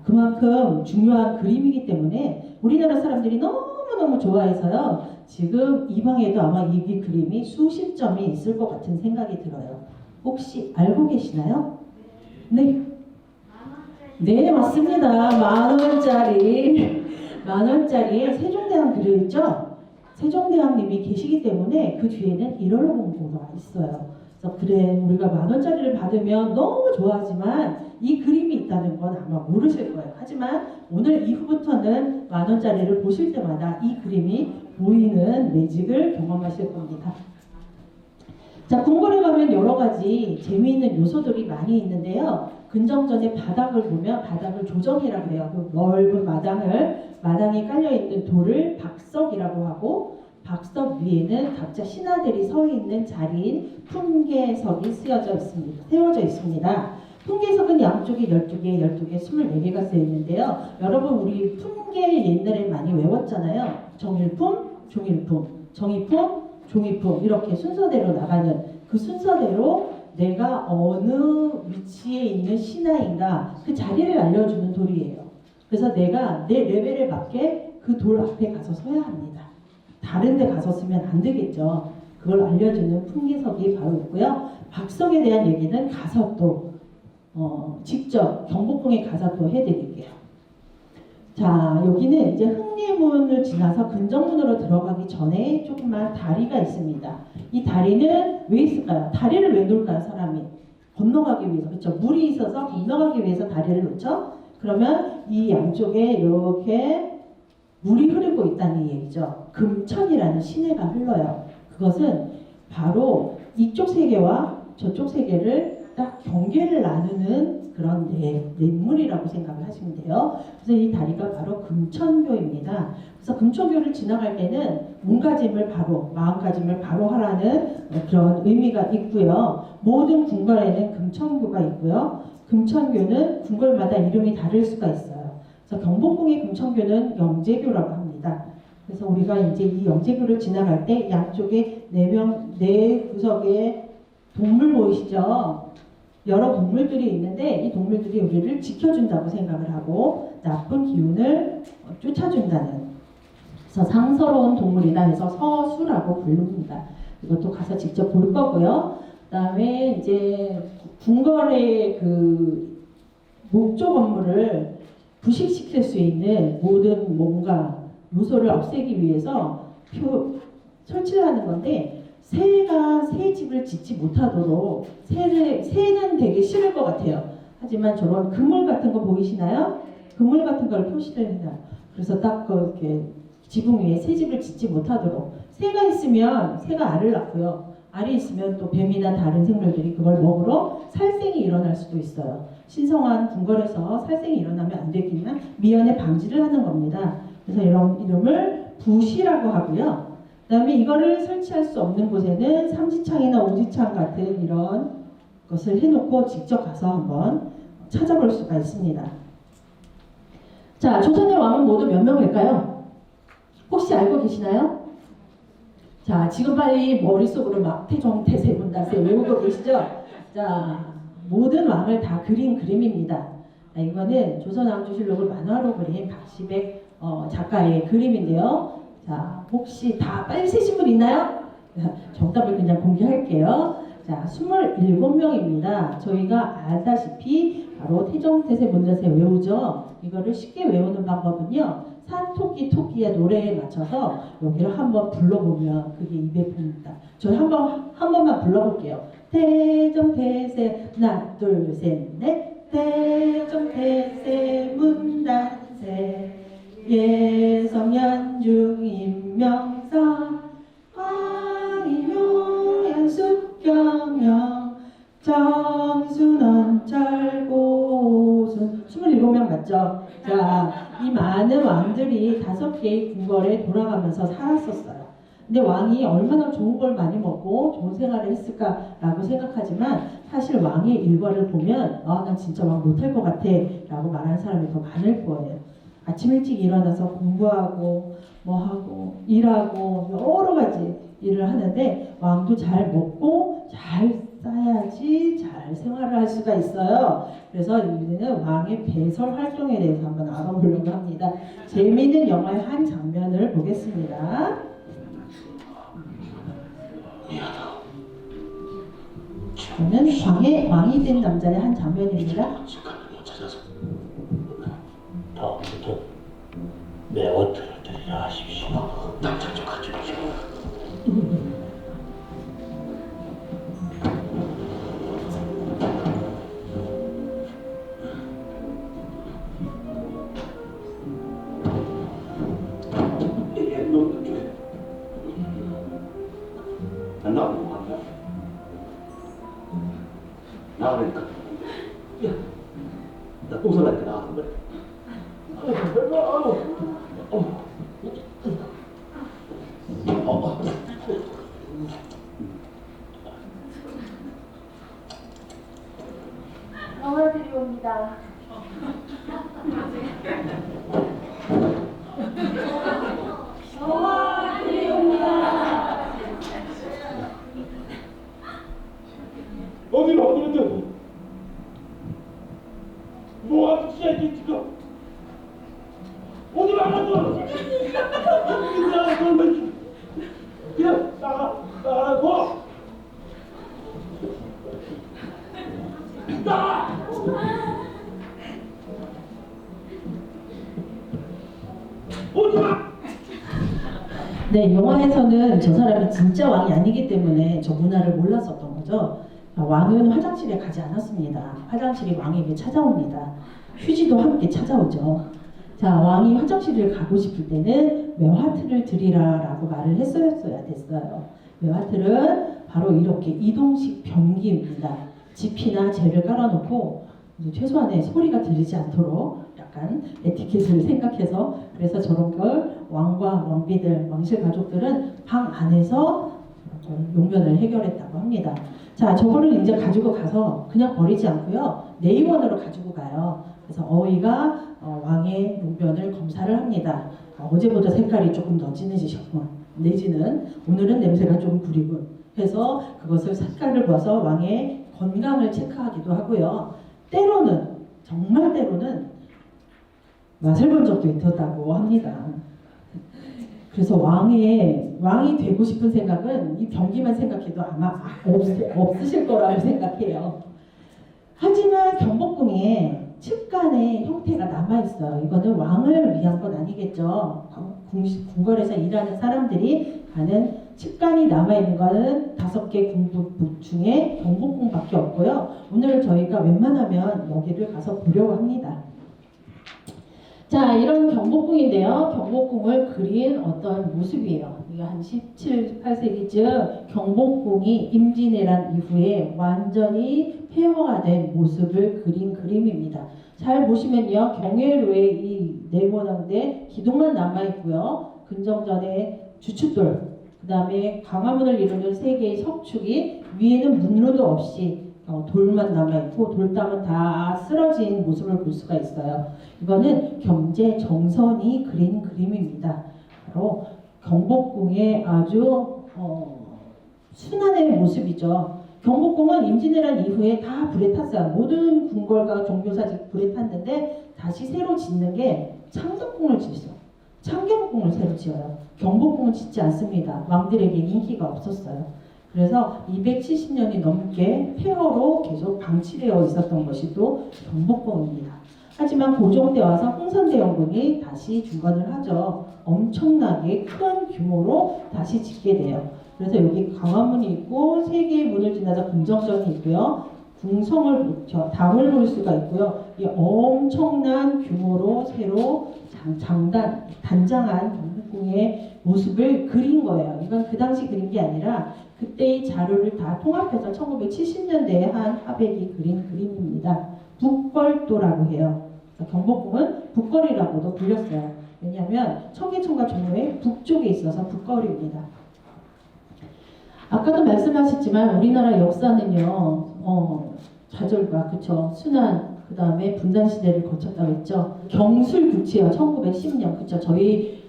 그만큼 중요한 그림이기 때문에 우리나라 사람들이 너무너무 좋아해서요. 지금 이 방에도 아마 이 그림이 수십 점이 있을 것 같은 생각이 들어요. 혹시 알고 계시나요? 네. 네, 맞습니다. 10,000원짜리. 10,000원짜리에 세종대왕 그려있죠? 세종대왕님이 계시기 때문에 그 뒤에는 1월봉도가 있어요. 그래서 그래, 우리가 10,000원짜리를 받으면 너무 좋아하지만 이 그림이 있다는 건 아마 모르실 거예요. 하지만 오늘 이후부터는 10,000원짜리를 보실 때마다 이 그림이 보이는 매직을 경험하실 겁니다. 자, 궁궐에 가면 여러 가지 재미있는 요소들이 많이 있는데요. 근정전의 바닥을 보면 바닥을 조정이라고 해요. 그 넓은 마당에 깔려있는 돌을 박석이라고 하고 박석 위에는 각자 신하들이 서 있는 자리인 풍계석이 세워져 있습니다. 풍계석은 양쪽에 12개, 12개, 24개가 쓰여 있는데요. 여러분 우리 풍계 옛날에 많이 외웠잖아요. 정일품, 종일품, 정일품, 종이품 이렇게 순서대로 나가는 그 순서대로 내가 어느 위치에 있는 신하인가 그 자리를 알려주는 돌이에요. 그래서 내가 내 레벨에 맞게 그 돌 앞에 가서 서야 합니다. 다른 데 가서 쓰면 안 되겠죠. 그걸 알려주는 풍계석이 바로 있고요. 박석에 대한 얘기는 가서 또 직접 경복궁에 가서 또 해드릴게요. 자, 여기는 이제 흥리문을 지나서 근정문으로 들어가기 전에 조그만 다리가 있습니다. 이 다리는 왜 있을까요? 다리를 왜 놓을까요, 사람이? 건너가기 위해서. 그렇죠? 물이 있어서 건너가기 위해서 다리를 놓죠? 그러면 이 양쪽에 이렇게 물이 흐르고 있다는 얘기죠. 금천이라는 시내가 흘러요. 그것은 바로 이쪽 세계와 저쪽 세계를 딱 경계를 나누는 그런 냇물이라고 생각을 하시면 돼요. 그래서 이 다리가 바로 금천교입니다. 그래서 금천교를 지나갈 때는 마음가짐을 바로 하라는 그런 의미가 있고요. 모든 궁궐에는 금천교가 있고요. 금천교는 궁궐마다 이름이 다를 수가 있어요. 그래서 경복궁의 금천교는 영재교라고 합니다. 그래서 우리가 이제 이 영재교를 지나갈 때 양쪽에 네 구석에 동물 보이시죠? 여러 동물들이 있는데 이 동물들이 우리를 지켜준다고 생각을 하고 나쁜 기운을 쫓아준다는, 그래서 상서로운 동물이다 해서 서수라고 부릅니다. 이것도 가서 직접 볼 거고요. 그다음에 이제 궁궐의 그 목조 건물을 부식시킬 수 있는 모든 뭔가 요소를 없애기 위해서 설치를 하는 건데, 새가 새 집을 짓지 못하도록 새는 되게 싫을 것 같아요. 하지만 저런 그물 같은 거 보이시나요? 그물 같은 걸 표시를 해요. 그래서 딱 그렇게 지붕 위에 새 집을 짓지 못하도록. 새가 있으면 새가 알을 낳고요. 알이 있으면 또 뱀이나 다른 생물들이 그걸 먹으러 살생이 일어날 수도 있어요. 신성한 궁궐에서 살생이 일어나면 안 되겠지만 미연에 방지를 하는 겁니다. 그래서 이런 이름을 부시라고 하고요. 그 다음에 이거를 설치할 수 없는 곳에는 삼지창이나 오지창 같은 이런 것을 해놓고 직접 가서 한번 찾아볼 수가 있습니다. 자, 조선의 왕은 모두 몇 명일까요? 혹시 알고 계시나요? 자, 지금 빨리 머릿속으로 막 태종, 태세, 문다세 외우고 계시죠? 자, 모든 왕을 다 그린 그림입니다. 자, 이거는 조선왕조실록을 만화로 그린 박시백 작가의 그림인데요. 자, 혹시 다 빨리 세신 분 있나요? 정답을 그냥 공개할게요. 자, 27명입니다. 저희가 알다시피 바로 태정태세 문자세 외우죠. 이거를 쉽게 외우는 방법은요. 산토끼 토끼의 노래에 맞춰서 여기를 한번 불러보면 그게 입에 붑니다. 저희 한 번만 불러볼게요. 태정태세 하나 둘 셋 넷. 태정태세 문단세 예성연중 임명선 황인효 양숙경영 정순원철 고순 27명 맞죠? 자, 이 많은 왕들이 5개의 궁궐에 돌아가면서 살았었어요. 근데 왕이 얼마나 좋은 걸 많이 먹고 좋은 생활을 했을까라고 생각하지만 사실 왕의 일과를 보면 난 진짜 왕 못할 것 같아 라고 말하는 사람이 더 많을 거예요. 아침 일찍 일어나서 공부하고 뭐하고 일하고 여러 가지 일을 하는데 왕도 잘 먹고 잘 싸야지 잘 생활을 할 수가 있어요. 그래서 우리는 왕의 배설 활동에 대해서 한번 알아보려고 합니다. 재미있는 영화의 한 장면을 보겠습니다. 저는 왕이 된 남자의 한 장면입니다. 다음부터 내 어떻게 드리라 하십시오. 당장 좀 가져오시오. 너 쪽에 나 뭐 한다? 나가니까 나 똥 살라니까 나가는 거야. 영화 드리옵니다. 영화 드리옵니다. 어디로 어디로 뭐 하는 새끼 지금 오지 말라고 그냥 나가고 나가 오지 마. 네, 영화에서는 저 사람이 진짜 왕이 아니기 때문에 저 문화를 몰랐었던 거죠. 왕은 화장실에 가지 않았습니다. 화장실이 왕에게 찾아옵니다. 휴지도 함께 찾아오죠. 자, 왕이 화장실을 가고 싶을 때는 매화틀을 드리라 라고 말을 했어야 됐어요. 매화틀은 바로 이렇게 이동식 변기입니다. 지피나 젤을 깔아놓고 최소한의 소리가 들리지 않도록 약간 에티켓을 생각해서 그래서 저런 걸 왕과 왕비들, 왕실 가족들은 방 안에서 용변을 해결했다고 합니다. 자, 저거를 이제 가지고 가서 그냥 버리지 않고요. 내의원으로 가지고 가요. 그래서 어이가 왕의 용변을 검사를 합니다. 어제보다 색깔이 조금 더 진해지셨군. 내지는 오늘은 냄새가 좀 구리군. 해서 그것을 색깔을 봐서 왕의 건강을 체크하기도 하고요. 때로는 정말 때로는 맛을 본 적도 있었다고 합니다. 그래서 왕이 되고 싶은 생각은 이 변기만 생각해도 아마 없으실 거라고 생각해요. 하지만 경복궁에 습관의 형태가 남아있어요. 이거는 왕을 위한 건 아니겠죠. 궁궐에서 일하는 사람들이 가는 습관이 남아있는 거는 5개 궁극 중에 경복궁밖에 없고요. 오늘 저희가 웬만하면 여기를 가서 보려고 합니다. 자, 이런 경복궁인데요. 경복궁을 그린 어떤 모습이에요. 이거 한 17, 18세기쯤 경복궁이 임진왜란 이후에 완전히 폐허가 된 모습을 그린 그림입니다. 잘 보시면요. 경회로에 이 네모난데 기둥만 남아있고요. 근정전에 주춧돌, 그 다음에 광화문을 이루는 3개의 석축이 위에는 문로도 없이 돌만 남아있고 돌담은 다 쓰러진 모습을 볼 수가 있어요. 이거는 겸재 정선이 그린 그림입니다. 바로 경복궁의 아주 순환의 모습이죠. 경복궁은 임진왜란 이후에 다 불에 탔어요. 모든 궁궐과 종묘사직 불에 탔는데 다시 새로 짓는 게 창덕궁을 짓어요. 창경궁을 새로 지어요. 경복궁은 짓지 않습니다. 왕들에게 인기가 없었어요. 그래서 270년이 넘게 폐허로 계속 방치되어 있었던 것이 또 경복궁입니다. 하지만 고종 때 와서 홍선대원군이 다시 중건을 하죠. 엄청나게 큰 규모로 다시 짓게 돼요. 그래서 여기 광화문이 있고 세 개의 문을 지나서 금정전이 있고요. 궁성을 담을 볼 수가 있고요. 이 엄청난 규모로 새로 단장한 경복궁의 모습을 그린 거예요. 이건 그 당시 그린 게 아니라 그때의 자료를 다 통합해서 1970년대에 한 화백이 그린 그림입니다. 북벌도라고 해요. 경복궁은 북거리라고도 불렸어요. 왜냐하면 청계천과 종로의 북쪽에 있어서 북거리입니다. 아까도 말씀하셨지만 우리나라 역사는요, 좌절과 그쵸, 순환, 그 다음에 분단 시대를 거쳤다고 했죠. 경술국치예요. 1910년 그쵸. 저희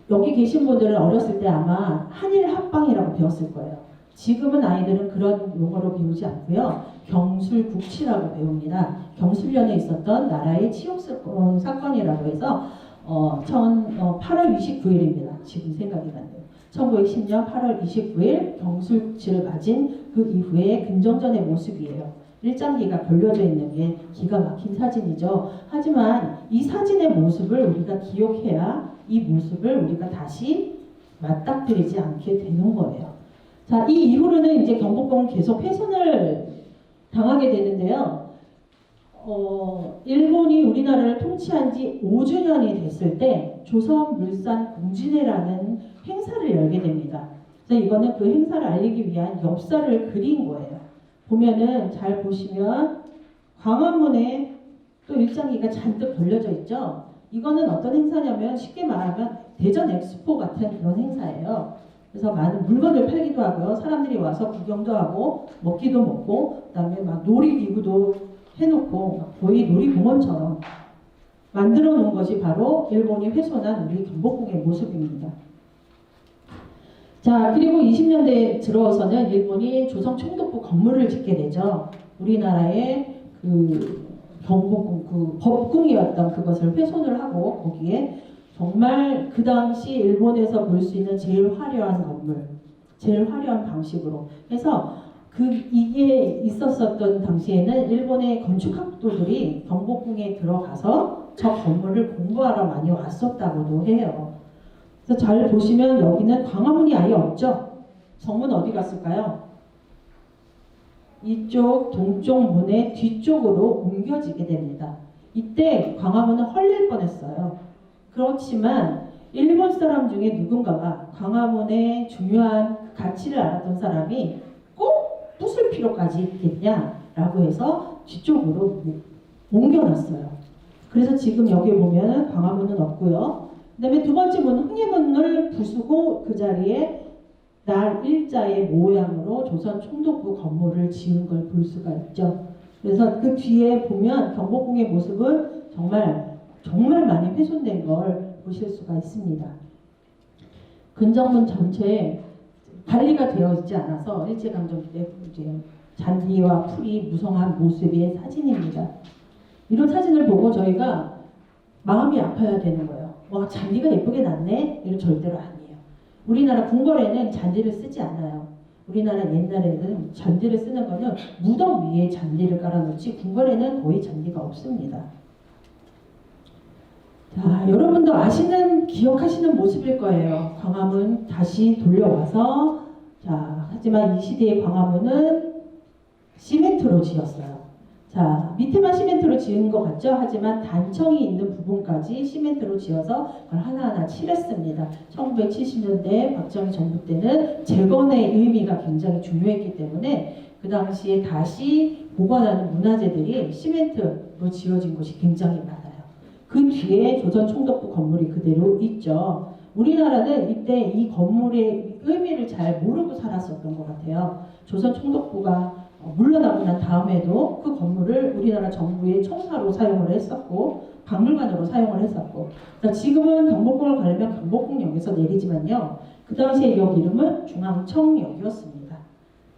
여기 계신 분들은 어렸을 때 아마 한일 합방이라고 배웠을 거예요. 지금은 아이들은 그런 용어로 배우지 않고요. 경술국치라고 배웁니다. 경술련에 있었던 나라의 치욕 사건이라고 해서 8월 29일입니다. 지금 생각이 나네요. 1910년 8월 29일 경술국치를 맞은 그 이후에 근정전의 모습이에요. 일장기가 걸려져 있는 게 기가 막힌 사진이죠. 하지만 이 사진의 모습을 우리가 기억해야 이 모습을 우리가 다시 맞닥뜨리지 않게 되는 거예요. 자, 이 이후로는 이제 경복궁은 계속 훼손을 당하게 되는데요. 일본이 우리나라를 통치한 지 5주년이 됐을 때 조선물산공진회라는 행사를 열게 됩니다. 그래서 이거는 그 행사를 알리기 위한 엽사를 그린 거예요. 보면은 잘 보시면 광화문에 또 일장기가 잔뜩 걸려져 있죠. 이거는 어떤 행사냐면 쉽게 말하면 대전 엑스포 같은 그런 행사예요. 그래서 많은 물건을 팔기도 하고요. 사람들이 와서 구경도 하고 먹기도 먹고 그다음에 막 놀이기구도 해놓고 거의 놀이공원처럼 만들어 놓은 것이 바로 일본이 훼손한 우리 경복궁의 모습입니다. 자, 그리고 20년대에 들어서는 일본이 조선 총독부 건물을 짓게 되죠. 우리나라의 그 경복궁, 그 법궁이었던 그것을 훼손을 하고 거기에 정말 그 당시 일본에서 볼 수 있는 제일 화려한 건물, 제일 화려한 방식으로 해서 이게 있었었던 당시에는 일본의 건축학도들이 경복궁에 들어가서 저 건물을 공부하러 많이 왔었다고도 해요. 그래서 잘 보시면 여기는 광화문이 아예 없죠. 정문 어디 갔을까요? 이쪽 동쪽 문의 뒤쪽으로 옮겨지게 됩니다. 이때 광화문은 헐릴 뻔했어요. 그렇지만 일본 사람 중에 누군가가 광화문의 중요한 가치를 알았던 사람이 꼭 부술 필요까지 있겠냐라고 해서 뒤쪽으로 옮겨놨어요. 그래서 지금 여기 보면 광화문은 없고요. 그 다음에 두 번째 문은 흥해문을 부수고 그 자리에 날 일자의 모양으로 조선 총독부 건물을 지은 걸 볼 수가 있죠. 그래서 그 뒤에 보면 경복궁의 모습은 정말 많이 훼손된 걸 보실 수가 있습니다. 근정문 전체에 관리가 되어 있지 않아서 일제강점기 때 이제 잔디와 풀이 무성한 모습의 사진입니다. 이런 사진을 보고 저희가 마음이 아파야 되는 거예요. 와, 잔디가 예쁘게 났네? 이런 절대로 아니에요. 우리나라 궁궐에는 잔디를 쓰지 않아요. 우리나라 옛날에는 잔디를 쓰는 거는 무덤 위에 잔디를 깔아놓지 궁궐에는 거의 잔디가 없습니다. 자, 여러분도 아시는, 기억하시는 모습일 거예요. 광화문 다시 돌려와서, 자, 하지만 이 시대의 광화문은 시멘트로 지었어요. 자, 밑에만 시멘트로 지은 것 같죠? 하지만 단청이 있는 부분까지 시멘트로 지어서 그걸 하나하나 칠했습니다. 1970년대 박정희 정부 때는 재건의 의미가 굉장히 중요했기 때문에 그 당시에 다시 보관하는 문화재들이 시멘트로 지어진 곳이 굉장히 많아요. 그 뒤에 조선 총독부 건물이 그대로 있죠. 우리나라는 이때 이 건물의 의미를 잘 모르고 살았었던 것 같아요. 조선 총독부가 물러나고 난 다음에도 그 건물을 우리나라 정부의 청사로 사용을 했었고 박물관으로 사용을 했었고, 그러니까 지금은 경복궁을 가려면 경복궁역에서 내리지만요, 그 당시의 역 이름은 중앙청역이었습니다.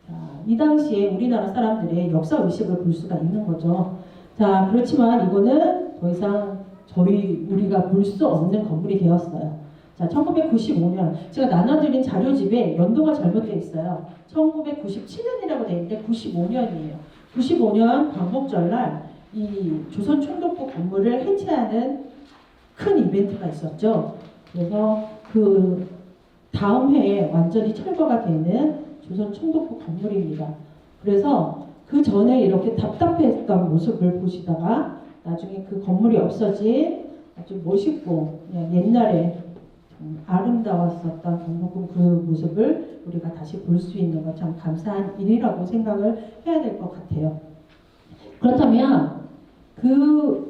자, 이 당시에 우리나라 사람들의 역사 의식을 볼 수가 있는 거죠. 자, 그렇지만 이거는 더 이상 우리가 볼 수 없는 건물이 되었어요. 자, 1995년 제가 나눠드린 자료집에 연도가 잘못되어 있어요. 1997년이라고 되어 있는데 95년이에요. 95년 광복절날 이 조선총독부 건물을 해체하는 큰 이벤트가 있었죠. 그래서 그 다음 해에 완전히 철거가 되는 조선총독부 건물입니다. 그래서 그 전에 이렇게 답답했던 모습을 보시다가 나중에 그 건물이 없어진 아주 멋있고 그냥 옛날에 아름다웠었던 경복궁 그 모습을 우리가 다시 볼 수 있는 것 참 감사한 일이라고 생각을 해야 될 것 같아요. 그렇다면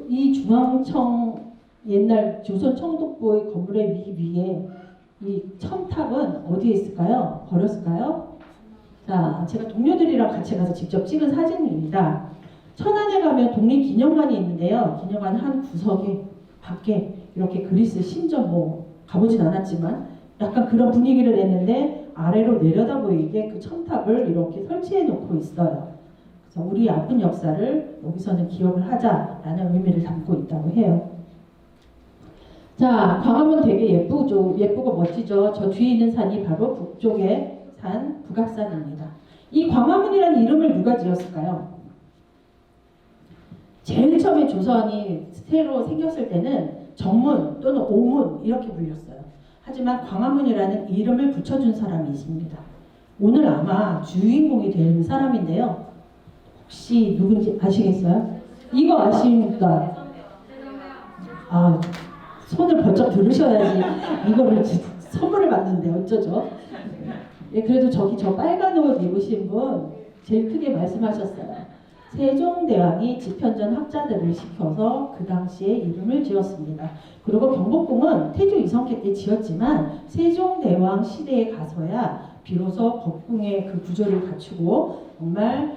이 중앙청 옛날 조선 청독부의 건물의 위에 이 첨탑은 어디에 있을까요? 버렸을까요? 자, 제가 동료들이랑 같이 가서 직접 찍은 사진입니다. 천안에 가면 독립기념관이 있는데요. 기념관 한 구석에 밖에 이렇게 그리스 신전 가보진 않았지만 약간 그런 분위기를 냈는데 아래로 내려다 보이게 그 첨탑을 이렇게 설치해 놓고 있어요. 그래서 우리 아픈 역사를 여기서는 기억을 하자라는 의미를 담고 있다고 해요. 자, 광화문 되게 예쁘고 멋지죠. 저 뒤에 있는 산이 바로 북쪽의 산 북악산입니다. 이 광화문이라는 이름을 누가 지었을까요? 제일 처음에 조선이 새로 생겼을 때는 정문 또는 오문 이렇게 불렸어요. 하지만 광화문이라는 이름을 붙여준 사람이 있습니다. 오늘 아마 주인공이 된 사람인데요. 혹시 누군지 아시겠어요? 이거 아십니까? 아, 손을 번쩍 들으셔야지 이거를 선물을 받는데 어쩌죠? 예, 그래도 저 빨간 옷 입으신 분 제일 크게 말씀하셨어요. 세종대왕이 집현전 학자들을 시켜서 그 당시에 이름을 지었습니다. 그리고 경복궁은 태조 이성계 때 지었지만 세종대왕 시대에 가서야 비로소 법궁의 그 구조를 갖추고 정말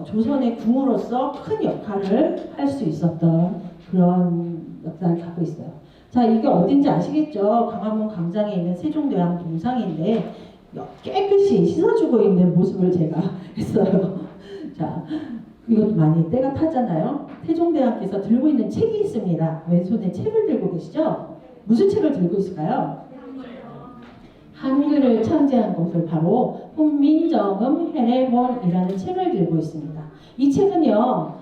조선의 궁으로서 큰 역할을 할 수 있었던 그런 역사를 갖고 있어요. 자, 이게 어딘지 아시겠죠? 광화문 광장에 있는 세종대왕 동상인데 깨끗이 씻어주고 있는 모습을 제가 했어요. 자, 이것도 많이 때가 타잖아요. 세종대왕께서 들고 있는 책이 있습니다. 왼손에 책을 들고 계시죠? 무슨 책을 들고 있을까요? 한글을 창제한 것을 바로 훈민정음 해례본이라는 책을 들고 있습니다. 이 책은요,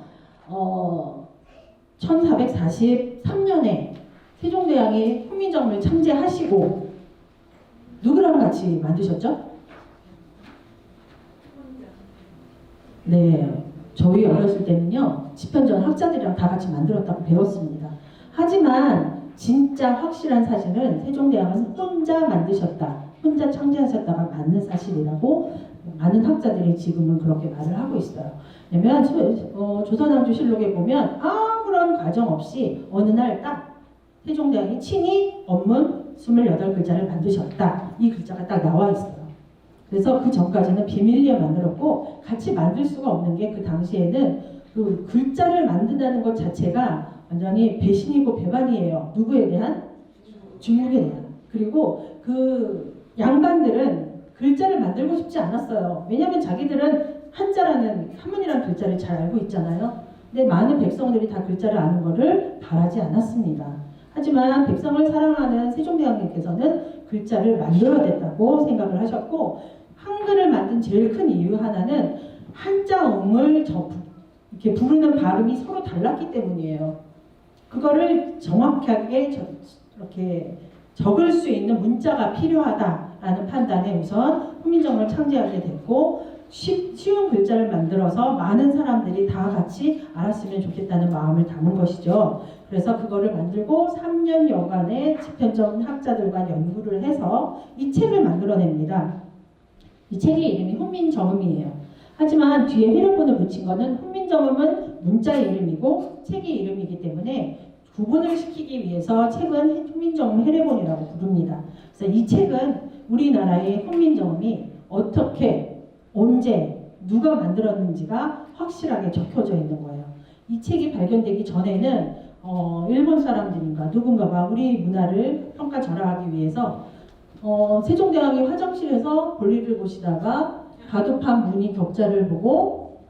1443년에 세종대왕이 훈민정음을 창제하시고 누구랑 같이 만드셨죠? 네, 저희 어렸을 때는요 집현전 학자들이랑 다 같이 만들었다고 배웠습니다. 하지만 진짜 확실한 사실은 세종대왕은 혼자 만드셨다, 혼자 창제하셨다가 맞는 사실이라고 많은 학자들이 지금은 그렇게 말을 하고 있어요. 왜냐면 조선왕조실록에 보면 아무런 과정 없이 어느 날 딱 세종대왕이 친히 원문 28글자를 만드셨다, 이 글자가 딱 나와 있어요. 그래서 그 전까지는 비밀리에 만들었고 같이 만들 수가 없는 게 그 당시에는 그 글자를 만든다는 것 자체가 완전히 배신이고 배반이에요. 누구에 대한? 중국에 대한. 그리고 그 양반들은 글자를 만들고 싶지 않았어요. 왜냐하면 자기들은 한자라는 한문이라는 글자를 잘 알고 있잖아요. 근데 많은 백성들이 다 글자를 아는 것을 바라지 않았습니다. 하지만 백성을 사랑하는 세종대왕님께서는 글자를 만들어야 된다고 생각을 하셨고, 한글을 만든 제일 큰 이유 하나는 한자음을 이렇게 부르는 발음이 서로 달랐기 때문이에요. 그거를 정확하게 이렇게 적을 수 있는 문자가 필요하다라는 판단에 우선 훈민정음을 창제하게 됐고, 쉬운 글자를 만들어서 많은 사람들이 다 같이 알았으면 좋겠다는 마음을 담은 것이죠. 그래서 그거를 만들고 3년여간의 집현전 학자들과 연구를 해서 이 책을 만들어냅니다. 이 책의 이름이 훈민정음이에요. 하지만 뒤에 해례본을 붙인 거는 훈민정음은 문자의 이름이고 책의 이름이기 때문에 구분을 시키기 위해서 책은 훈민정음 해례본이라고 부릅니다. 그래서 이 책은 우리나라의 훈민정음이 어떻게, 언제, 누가 만들었는지가 확실하게 적혀져 있는 거예요. 이 책이 발견되기 전에는 일본 사람들인가 누군가가 우리 문화를 평가절하하기 위해서 세종대왕이 화장실에서 볼일을 보시다가 가두판 무늬 격자를 보고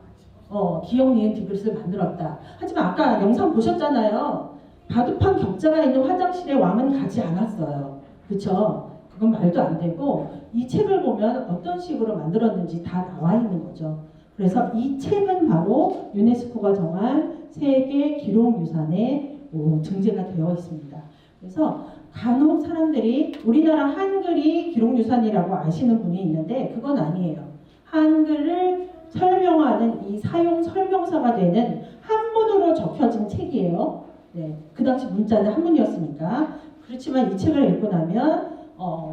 기역 니은 디귿을 만들었다. 하지만 아까 영상 보셨잖아요. 바둑판 격자가 있는 화장실에 왕은 가지 않았어요. 그쵸? 그건 말도 안 되고 이 책을 보면 어떤 식으로 만들었는지 다 나와 있는 거죠. 그래서 이 책은 바로 유네스코가 정한 세계 기록유산에 등재가 되어 있습니다. 그래서 간혹 사람들이 우리나라 한글이 기록유산이라고 아시는 분이 있는데 그건 아니에요. 한글을 설명하는 이 사용 설명서가 되는 한문으로 적혀진 책이에요. 네, 그 당시 문자는 한문이었으니까. 그렇지만 이 책을 읽고 나면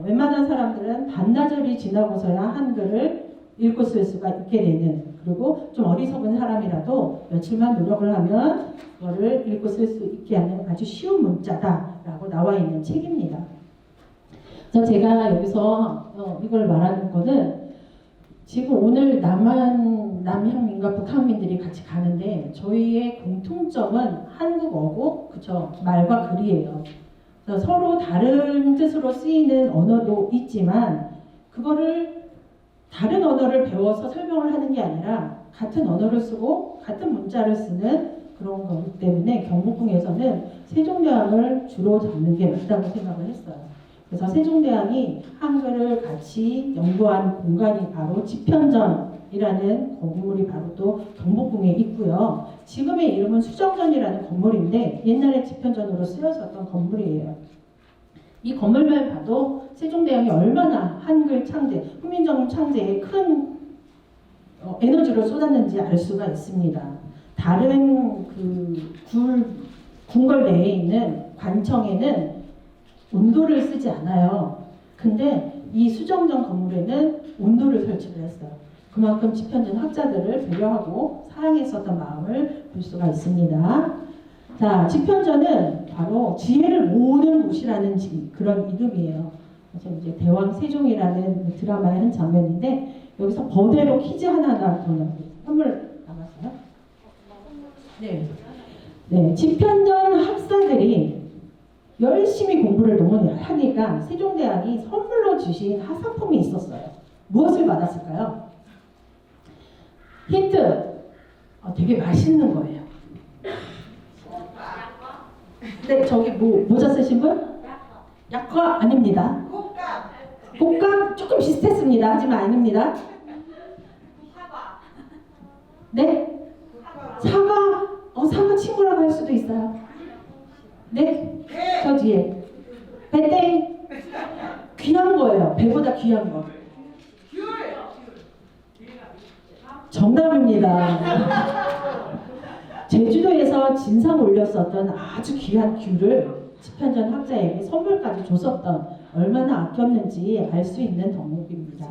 웬만한 사람들은 반나절이 지나고서야 한글을 읽고 쓸 수가 있게 되는, 그리고 좀 어리석은 사람이라도 며칠만 노력을 하면 그거를 읽고 쓸 수 있게 하는 아주 쉬운 문자다라고 나와 있는 책입니다. 그래서 제가 여기서 이걸 말하는 거는 지금 오늘 남향민과 북한민들이 같이 가는데 저희의 공통점은 한국어고, 그쵸? 말과 글이에요. 그래서 서로 다른 뜻으로 쓰이는 언어도 있지만 그거를 다른 언어를 배워서 설명을 하는 게 아니라 같은 언어를 쓰고 같은 문자를 쓰는 그런 거기 때문에 경복궁에서는 세종대왕을 주로 잡는 게 맞다고 생각을 했어요. 그래서 세종대왕이 한글을 같이 연구한 공간이 바로 집현전이라는 건물이 바로 또 경복궁에 있고요. 지금의 이름은 수정전이라는 건물인데 옛날에 집현전으로 쓰였었던 건물이에요. 이 건물만 봐도 세종대왕이 얼마나 한글 창제, 훈민정음 창제에 큰 에너지를 쏟았는지 알 수가 있습니다. 다른 궁궐 내에 있는 관청에는 온도를 쓰지 않아요. 근데 이 수정전 건물에는 온도를 설치를 했어요. 그만큼 집현전 학자들을 배려하고 사랑했었던 마음을 볼 수가 있습니다. 자, 집현전은 바로 지혜를 모으는 곳이라는 그런 이름이에요. 그래서 이제 대왕 세종이라는 드라마의 한 장면인데 여기서 버대로 퀴즈 하나 더 선물 남았어요. 네. 네, 집현전 학사들이 열심히 공부를 너무 하니까 세종대왕이 선물로 주신 하사품이 있었어요. 무엇을 받았을까요? 힌트. 되게 맛있는 거예요. 네, 저기 모자 쓰신 분? 약과 아닙니다. 곶감 조금 비슷했습니다. 하지만 아닙니다. 네? 사과? 사과 친구라고 할 수도 있어요. 네? 저 뒤에. 배땡. 귀한 거예요. 배보다 귀한 거. 정답입니다. 제주도에서 진상 올렸었던 아주 귀한 귤을 집현전 학자에게 선물까지 줬었던, 얼마나 아꼈는지 알 수 있는 덕목입니다.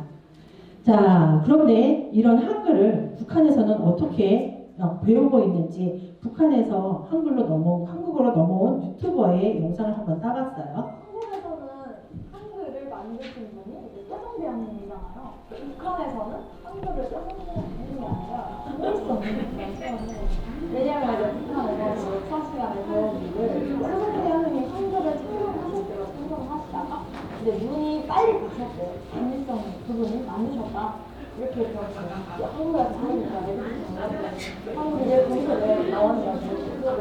자, 그런데 이런 한글을 북한에서는 어떻게 배우고 있는지 북한에서 한국어로 넘어온 유튜버의 영상을 한번 따봤어요. 한국에서는 한글을 만드신 분이 세종대왕님이잖아요. 북한에서는 한글을 세종대왕님이 아니라 김일성님이라고. 왜냐면 이제 북한에서 4시간을 배운 일을 세종대왕님이 한글을 창정하실 때로 창정하시다가 이제 눈이 빨리 가셨대요. 김일성 그분이 만드셨다. 이렇게 들었어요. 한국에서 하니까 한국이 이제 거기서 나왔냐고 그래서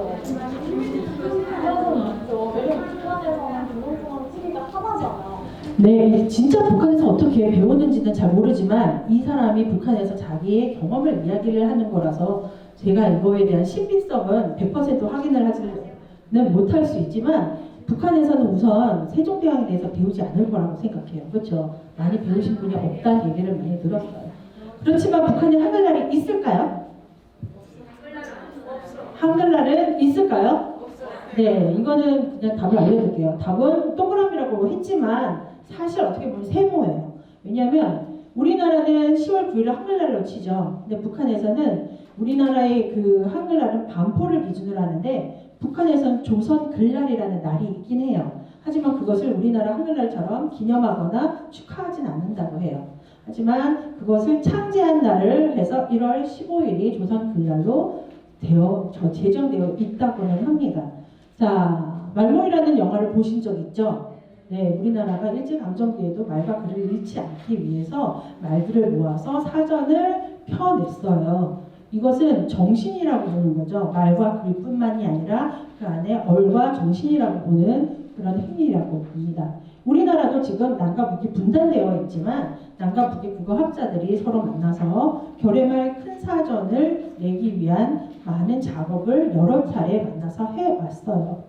있죠. 왜냐면 북한에서는 중공통한 TV가 하나잖아요. 네, 진짜 북한에서 어떻게 배웠는지는 잘 모르지만 이 사람이 북한에서 자기의 경험을 이야기를 하는 거라서 제가 이거에 대한 신빙성은 100% 확인을 하지는 못할 수 있지만 북한에서는 우선 세종대왕에 대해서 배우지 않을 거라고 생각해요. 그렇죠? 많이 배우신 분이 없다는 얘기를 많이 들었어요. 그렇지만 북한에 한글날이 있을까요? 한글날은 있을까요? 네, 이거는 그냥 답을 알려드릴게요. 답은 동그라미라고 했지만 사실 어떻게 보면 세모예요. 왜냐하면 우리나라는 10월 9일을 한글날로 치죠. 근데 북한에서는 우리나라의 그 한글날은 반포를 기준으로 하는데 북한에서는 조선 글날이라는 날이 있긴 해요. 하지만 그것을 우리나라 한글날처럼 기념하거나 축하하진 않는다고 해요. 하지만 그것을 창제한 날을 해서 1월 15일이 조선 글날로 제정되어 있다고는 합니다. 자, 말모이라는 영화를 보신 적 있죠? 네, 우리나라가 일제강점기에도 말과 글을 잃지 않기 위해서 말들을 모아서 사전을 펴냈어요. 이것은 정신이라고 보는 거죠. 말과 글뿐만이 아니라 그 안에 얼과 정신이라고 보는 그런 행위라고 봅니다. 우리나라도 지금 남과 북이 분단되어 있지만 남과 북의 국어학자들이 서로 만나서 결의말 큰 사전을 내기 위한 많은 작업을 여러 차례 만나서 해왔어요.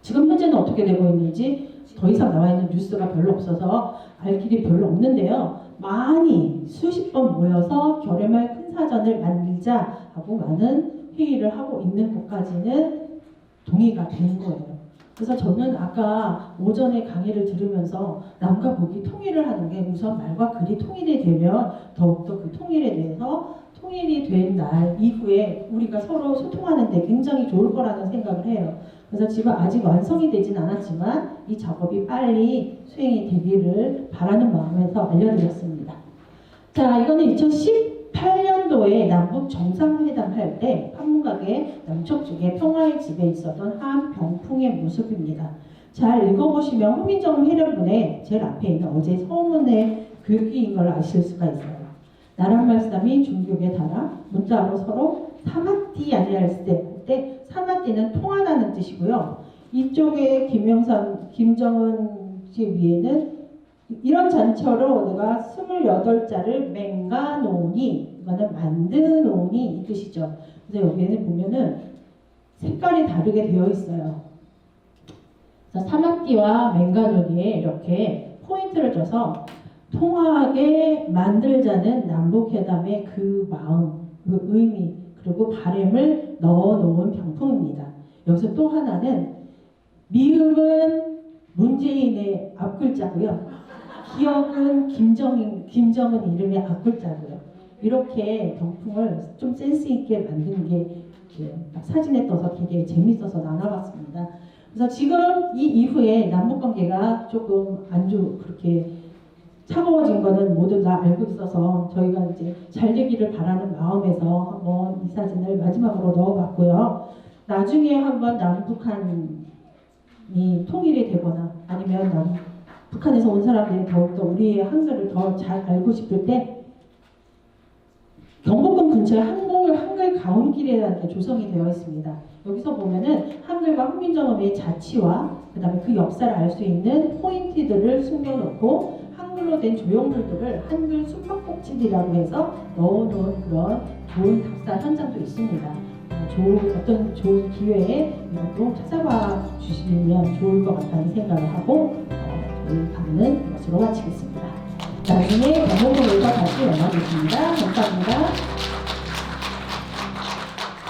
지금 현재는 어떻게 되고 있는지 더 이상 나와 있는 뉴스가 별로 없어서 알 길이 별로 없는데요. 많이 수십 번 모여서 결의말 큰 사전을 만들자 하고 많은 회의를 하고 있는 것까지는 동의가 된 거예요. 그래서 저는 아까 오전에 강의를 들으면서 남과 북이 통일을 하는 게 우선 말과 글이 통일이 되면 더욱더 그 통일에 대해서 통일이 된 날 이후에 우리가 서로 소통하는 데 굉장히 좋을 거라는 생각을 해요. 그래서 지금 아직 완성이 되진 않았지만 이 작업이 빨리 수행이 되기를 바라는 마음에서 알려드렸습니다. 자, 이거는 2018년도에 남북 정상회담 할 때 판문각의 남쪽 쪽에 평화의 집에 있었던 한 병풍의 모습입니다. 잘 읽어보시면 호민정 회련문에 제일 앞에 있는 어제 서문의 글귀인 걸 아실 수가 있어요. 나란 말씀이 중국의 다라 문자로 서로 사마띠 아니할 때 사마띠는 통하다는 뜻이고요. 이쪽에 김정은 씨 위에는 이런 잔처로 내가 28자를 맹가노니 이거는 만드노니 이 뜻이죠. 그래서 여기에는 보면은 색깔이 다르게 되어 있어요. 그래서 사마띠와 맹가노니에 이렇게 포인트를 줘서 통하게 만들자는 남북회담의 그 마음, 그 의미 그리고 바램을 넣어놓은 병풍입니다. 여기서 또 하나는 미음은 문재인의 앞글자고요. 기억은 김정은 이름의 앞글자고요. 이렇게 병풍을 좀 센스 있게 만든 게 사진에 떠서 되게 재밌어서 나눠봤습니다. 그래서 지금 이 이후에 남북관계가 조금 그렇게 차가워진 거는 모두 다 알고 있어서 저희가 이제 잘 되기를 바라는 마음에서 한번 이 사진을 마지막으로 넣어봤고요. 나중에 한번 남북한이 통일이 되거나 아니면 북한에서 온 사람들이 더욱더 우리의 한글을 더 잘 알고 싶을 때 경복궁 근처에 한글 가온길이라는 게 조성이 되어 있습니다. 여기서 보면은 한글과 훈민정음의 자취와 그 다음에 그 역사를 알 수 있는 포인트들을 숨겨놓고 한글로 된 조형물들을 한글 숨바꼭질이라고 해서 넣어놓은 그런 좋은 답사 현장도 있습니다. 어떤 좋은 기회에 이것도 찾아봐 주시면 좋을 것 같다는 생각을 하고 저희 강의는 이것으로 마치겠습니다. 나중에 경복궁에서 다시 연락드립니다. 감사합니다.